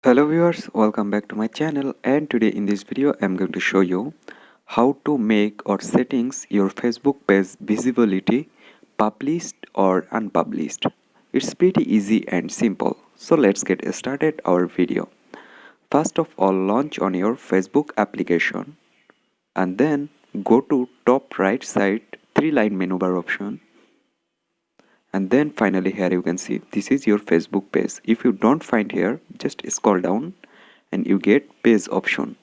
Hello viewers, welcome back to my channel, and today in this video I'm going to show you how to make or settings your Facebook page visibility published or unpublished. It's pretty easy and simple. So let's get started our video. First of all, launch on your Facebook application and then go to top right side 3-line menu bar option. And then finally here you can see this is your Facebook page. If you don't find here, just scroll down and you get page option.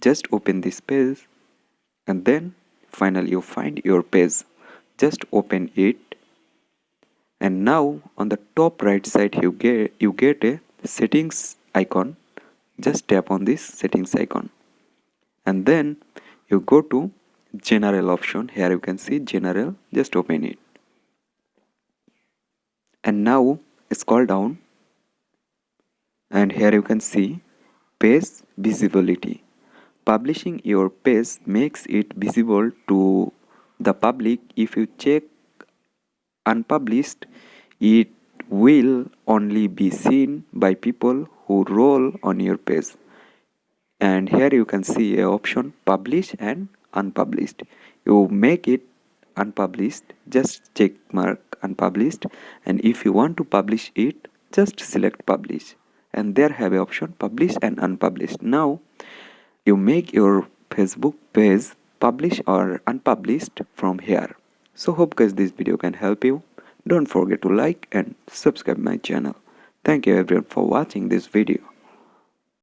Just open this page and then finally you find your page. Just open it, and now on the top right side you get a settings icon. Just tap on this settings icon and then you go to general option. Here you can see general. Just open it. And now scroll down and here you can see page visibility. Publishing your page makes it visible to the public. If you check unpublished, it will only be seen by people who roll on your page. And here you can see a option publish and unpublished. You make it unpublished, just check mark unpublished, and if you want to publish it, just select publish, and there have a option publish and unpublished. Now you make your Facebook page publish or unpublished from here. So hope guys this video can help you. Don't forget to like and subscribe my channel. Thank you everyone for watching this video.